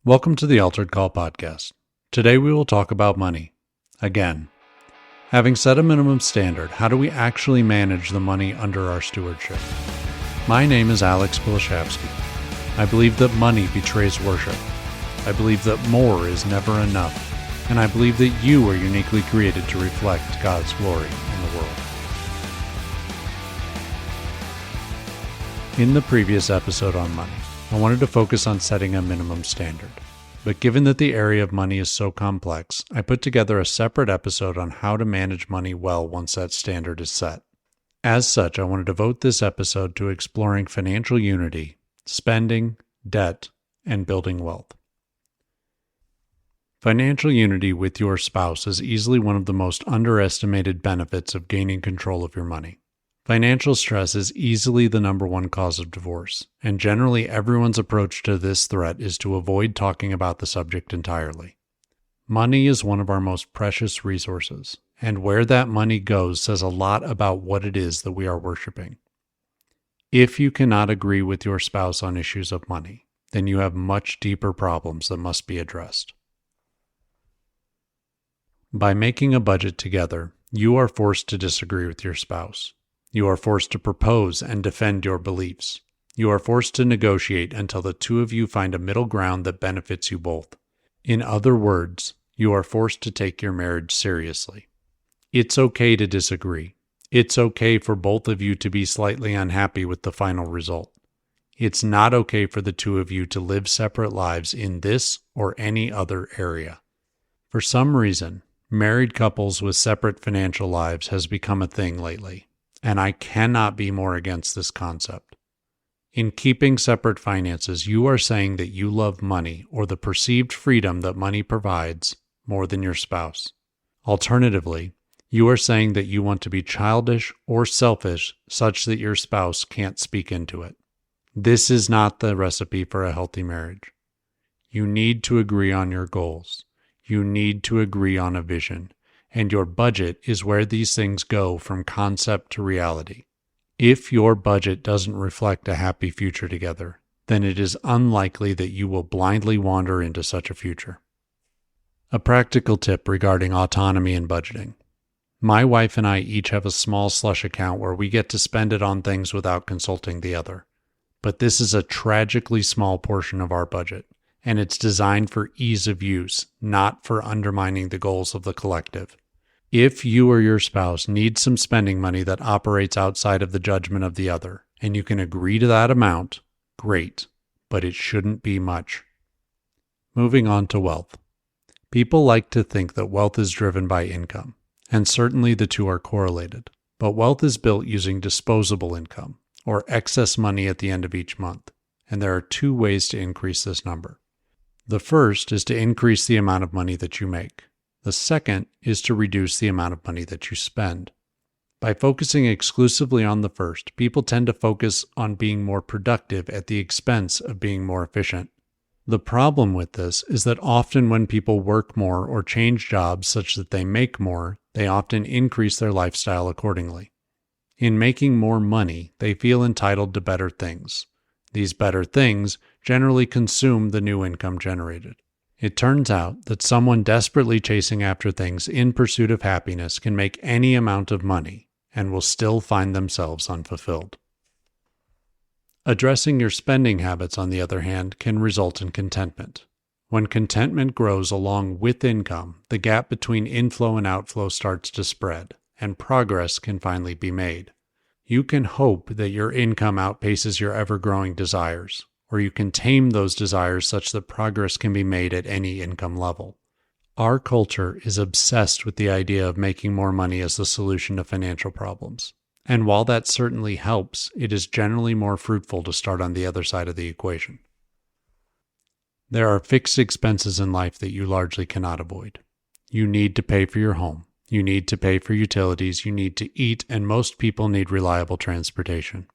Welcome to the Altered Call Podcast. Today we will talk about money. Again. Having set a minimum standard, how do we actually manage the money under our stewardship? My name is Alex Pillischafske. I believe that money betrays worship. I believe that more is never enough. And I believe that you are uniquely created to reflect God's glory in the world. In the previous episode on money, I wanted to focus on setting a minimum standard. But given that the area of money is so complex, I put together a separate episode on how to manage money well once that standard is set. As such, I want to devote this episode to exploring financial unity, spending, debt, and building wealth. Financial unity with your spouse is easily one of the most underestimated benefits of gaining control of your money. Financial stress is easily the number one cause of divorce, and generally everyone's approach to this threat is to avoid talking about the subject entirely. Money is one of our most precious resources, and where that money goes says a lot about what it is that we are worshiping. If you cannot agree with your spouse on issues of money, then you have much deeper problems that must be addressed. By making a budget together, you are forced to disagree with your spouse. You are forced to propose and defend your beliefs. You are forced to negotiate until the two of you find a middle ground that benefits you both. In other words, you are forced to take your marriage seriously. It's okay to disagree. It's okay for both of you to be slightly unhappy with the final result. It's not okay for the two of you to live separate lives in this or any other area. For some reason, married couples with separate financial lives has become a thing lately. And I cannot be more against this concept. In keeping separate finances, you are saying that you love money or the perceived freedom that money provides more than your spouse. Alternatively, you are saying that you want to be childish or selfish such that your spouse can't speak into it. This is not the recipe for a healthy marriage. You need to agree on your goals. You need to agree on a vision. And your budget is where these things go from concept to reality. If your budget doesn't reflect a happy future together, then it is unlikely that you will blindly wander into such a future. A practical tip regarding autonomy and budgeting. My wife and I each have a small slush account where we get to spend it on things without consulting the other. But this is a tragically small portion of our budget, and it's designed for ease of use, not for undermining the goals of the collective. If you or your spouse need some spending money that operates outside of the judgment of the other, and you can agree to that amount, great, but it shouldn't be much. Moving on to wealth. People like to think that wealth is driven by income, and certainly the two are correlated, but wealth is built using disposable income, or excess money at the end of each month, and there are two ways to increase this number. The first is to increase the amount of money that you make. The second is to reduce the amount of money that you spend. By focusing exclusively on the first, people tend to focus on being more productive at the expense of being more efficient. The problem with this is that often when people work more or change jobs such that they make more, they often increase their lifestyle accordingly. In making more money, they feel entitled to better things. These better things generally consume the new income generated. It turns out that someone desperately chasing after things in pursuit of happiness can make any amount of money and will still find themselves unfulfilled. Addressing your spending habits, on the other hand, can result in contentment. When contentment grows along with income, the gap between inflow and outflow starts to spread, and progress can finally be made. You can hope that your income outpaces your ever-growing desires, or you can tame those desires such that progress can be made at any income level. Our culture is obsessed with the idea of making more money as the solution to financial problems. And while that certainly helps, it is generally more fruitful to start on the other side of the equation. There are fixed expenses in life that you largely cannot avoid. You need to pay for your home. You need to pay for utilities. You need to eat, and most people need reliable transportation.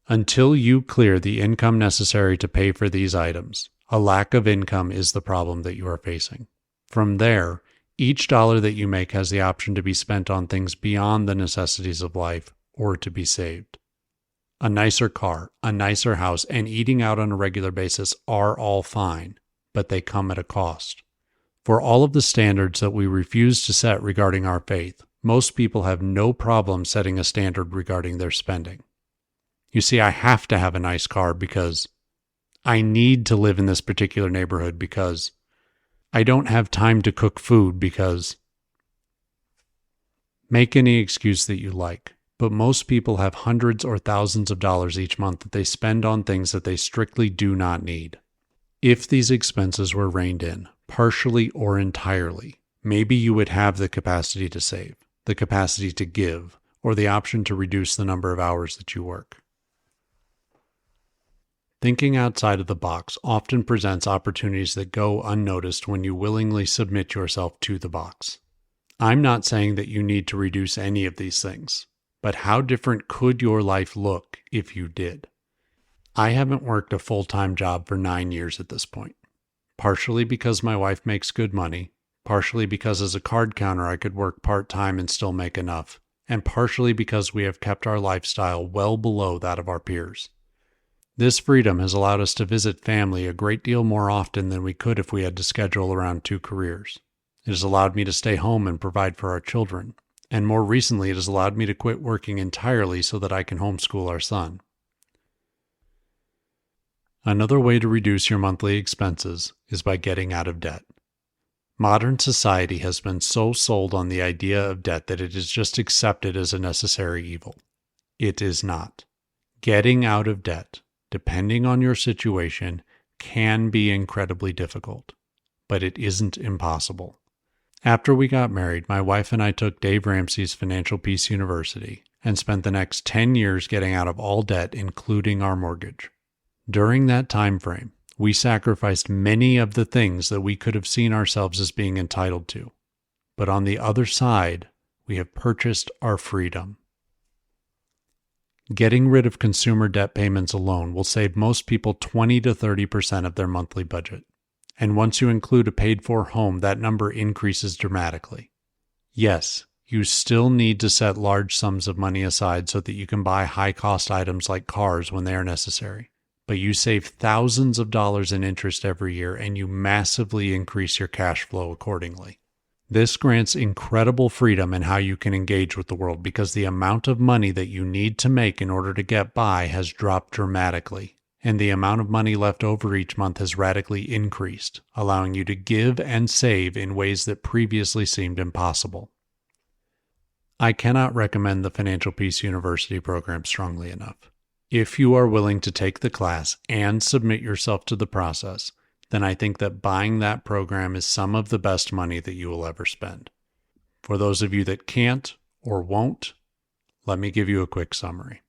Until you clear the income necessary to pay for these items, a lack of income is the problem that you are facing. From there, each dollar that you make has the option to be spent on things beyond the necessities of life or to be saved. A nicer car, a nicer house, and eating out on a regular basis are all fine, but they come at a cost. For all of the standards that we refuse to set regarding our faith, most people have no problem setting a standard regarding their spending. You see, I have to have a nice car because I need to live in this particular neighborhood because I don't have time to cook food because... Make any excuse that you like, but most people have hundreds or thousands of dollars each month that they spend on things that they strictly do not need. If these expenses were reined in, partially or entirely, maybe you would have the capacity to save, the capacity to give, or the option to reduce the number of hours that you work. Thinking outside of the box often presents opportunities that go unnoticed when you willingly submit yourself to the box. I'm not saying that you need to reduce any of these things, but how different could your life look if you did? I haven't worked a full-time job for 9 years at this point, partially because my wife makes good money, partially because as a card counter I could work part-time and still make enough, and partially because we have kept our lifestyle well below that of our peers. This freedom has allowed us to visit family a great deal more often than we could if we had to schedule around 2 careers. It has allowed me to stay home and provide for our children, and more recently it has allowed me to quit working entirely so that I can homeschool our son. Another way to reduce your monthly expenses is by getting out of debt. Modern society has been so sold on the idea of debt that it is just accepted as a necessary evil. It is not. Getting out of debt, depending on your situation, can be incredibly difficult, but it isn't impossible. After we got married, my wife and I took Dave Ramsey's Financial Peace University and spent the next 10 years getting out of all debt, including our mortgage. During that time frame, we sacrificed many of the things that we could have seen ourselves as being entitled to. But on the other side, we have purchased our freedom. Getting rid of consumer debt payments alone will save most people 20 to 30% of their monthly budget. And once you include a paid-for home, that number increases dramatically. Yes, you still need to set large sums of money aside so that you can buy high-cost items like cars when they are necessary. But you save thousands of dollars in interest every year and you massively increase your cash flow accordingly. This grants incredible freedom in how you can engage with the world because the amount of money that you need to make in order to get by has dropped dramatically, and the amount of money left over each month has radically increased, allowing you to give and save in ways that previously seemed impossible. I cannot recommend the Financial Peace University program strongly enough. If you are willing to take the class and submit yourself to the process, then I think that buying that program is some of the best money that you will ever spend. For those of you that can't or won't, let me give you a quick summary.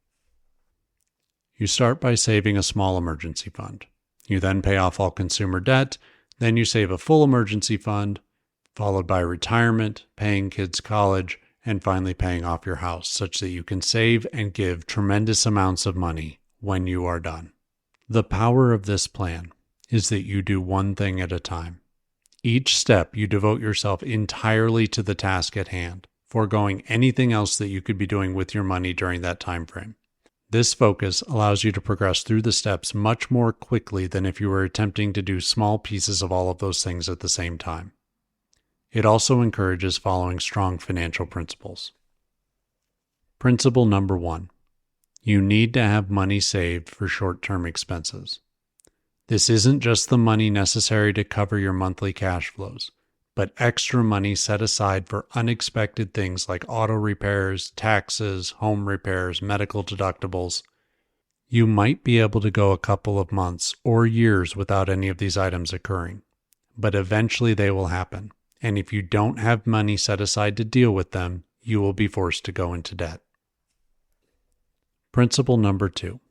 You start by saving a small emergency fund. You then pay off all consumer debt, then you save a full emergency fund, followed by retirement, paying kids college, and finally paying off your house such that you can save and give tremendous amounts of money when you are done. The power of this plan is that you do one thing at a time. Each step you devote yourself entirely to the task at hand, foregoing anything else that you could be doing with your money during that time frame. This focus allows you to progress through the steps much more quickly than if you were attempting to do small pieces of all of those things at the same time. It also encourages following strong financial principles. Principle number 1. You need to have money saved for short-term expenses. This isn't just the money necessary to cover your monthly cash flows, but extra money set aside for unexpected things like auto repairs, taxes, home repairs, medical deductibles. You might be able to go a couple of months or years without any of these items occurring, but eventually they will happen. And if you don't have money set aside to deal with them, you will be forced to go into debt. Principle number 2.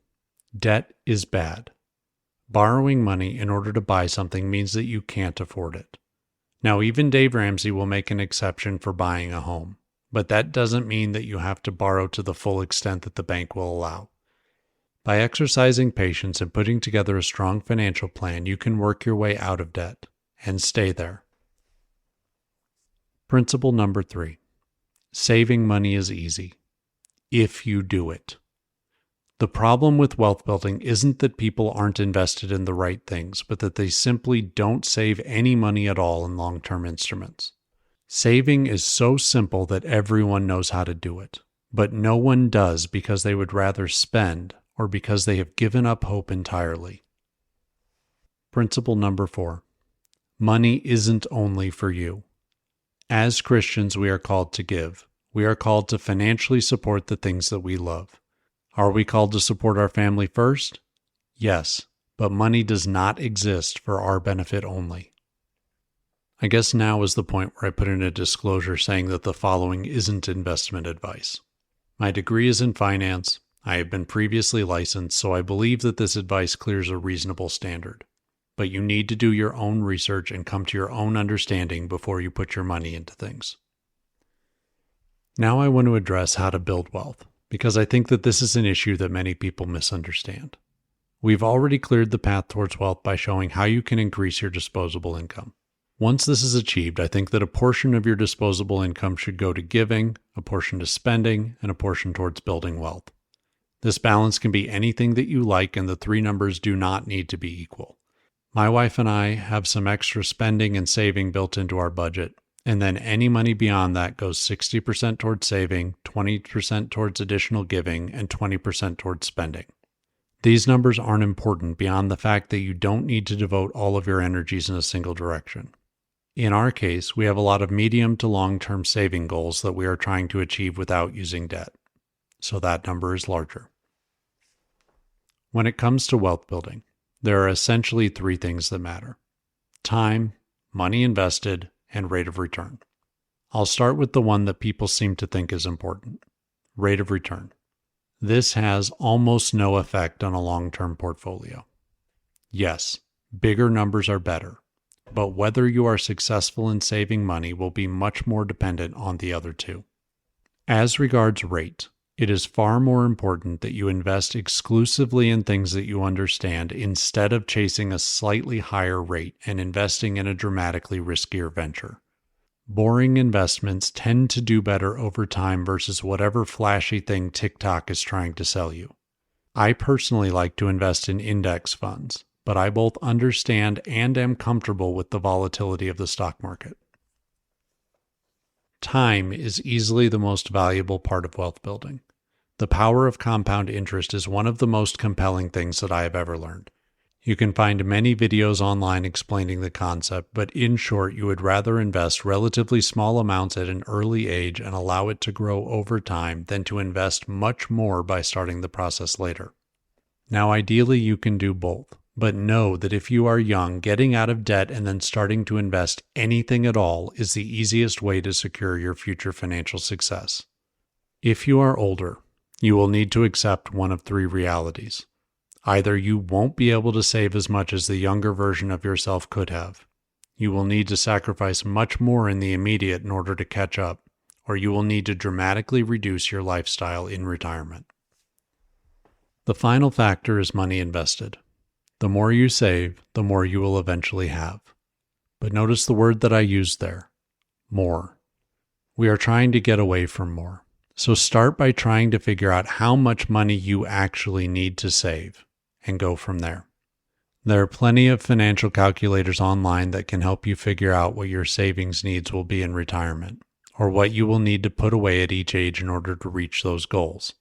Debt is bad. Borrowing money in order to buy something means that you can't afford it. Now, even Dave Ramsey will make an exception for buying a home, but that doesn't mean that you have to borrow to the full extent that the bank will allow. By exercising patience and putting together a strong financial plan, you can work your way out of debt and stay there. Principle number 3. Saving money is easy if you do it. The problem with wealth building isn't that people aren't invested in the right things, but that they simply don't save any money at all in long-term instruments. Saving is so simple that everyone knows how to do it, but no one does because they would rather spend or because they have given up hope entirely. Principle number 4. Money isn't only for you. As Christians, we are called to give. We are called to financially support the things that we love. Are we called to support our family first? Yes, but money does not exist for our benefit only. I guess now is the point where I put in a disclosure saying that the following isn't investment advice. My degree is in finance. I have been previously licensed, so I believe that this advice clears a reasonable standard. But you need to do your own research and come to your own understanding before you put your money into things. Now I want to address how to build wealth, because I think that this is an issue that many people misunderstand. We've already cleared the path towards wealth by showing how you can increase your disposable income. Once this is achieved, I think that a portion of your disposable income should go to giving, a portion to spending, and a portion towards building wealth. This balance can be anything that you like, and the three numbers do not need to be equal. My wife and I have some extra spending and saving built into our budget, and then any money beyond that goes 60% towards saving, 20% towards additional giving, and 20% towards spending. These numbers aren't important beyond the fact that you don't need to devote all of your energies in a single direction. In our case, we have a lot of medium to long-term saving goals that we are trying to achieve without using debt, so that number is larger. When it comes to wealth building, there are essentially three things that matter: time, money invested, and rate of return. I'll start with the one that people seem to think is important: rate of return. This has almost no effect on a long-term portfolio. Yes, bigger numbers are better, but whether you are successful in saving money will be much more dependent on the other two. As regards rate, it is far more important that you invest exclusively in things that you understand instead of chasing a slightly higher rate and investing in a dramatically riskier venture. Boring investments tend to do better over time versus whatever flashy thing TikTok is trying to sell you. I personally like to invest in index funds, but I both understand and am comfortable with the volatility of the stock market. Time is easily the most valuable part of wealth building. The power of compound interest is one of the most compelling things that I have ever learned. You can find many videos online explaining the concept, but in short, you would rather invest relatively small amounts at an early age and allow it to grow over time than to invest much more by starting the process later. Now, ideally, you can do both. But know that if you are young, getting out of debt and then starting to invest anything at all is the easiest way to secure your future financial success. If you are older, you will need to accept one of three realities. Either you won't be able to save as much as the younger version of yourself could have, you will need to sacrifice much more in the immediate in order to catch up, or you will need to dramatically reduce your lifestyle in retirement. The final factor is money invested. The more you save, the more you will eventually have. But notice the word that I used there: more. We are trying to get away from more. So start by trying to figure out how much money you actually need to save, and go from there. There are plenty of financial calculators online that can help you figure out what your savings needs will be in retirement, or what you will need to put away at each age in order to reach those goals.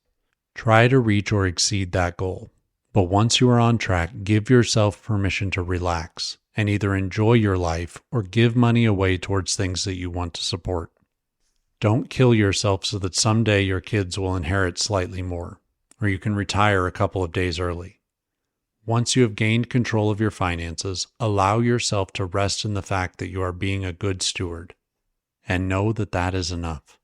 Try to reach or exceed that goal. But once you are on track, give yourself permission to relax and either enjoy your life or give money away towards things that you want to support. Don't kill yourself so that someday your kids will inherit slightly more, or you can retire a couple of days early. Once you have gained control of your finances, allow yourself to rest in the fact that you are being a good steward, and know that that is enough.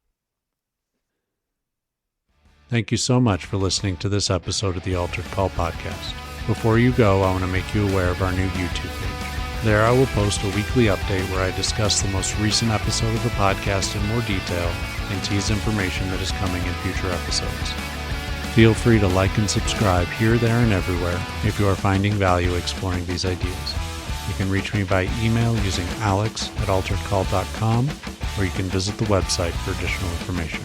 Thank you so much for listening to this episode of the Altered Call Podcast. Before you go, I want to make you aware of our new YouTube page. There I will post a weekly update where I discuss the most recent episode of the podcast in more detail and tease information that is coming in future episodes. Feel free to like and subscribe here, there, and everywhere if you are finding value exploring these ideas. You can reach me by email using alex@alteredcall.com, or you can visit the website for additional information.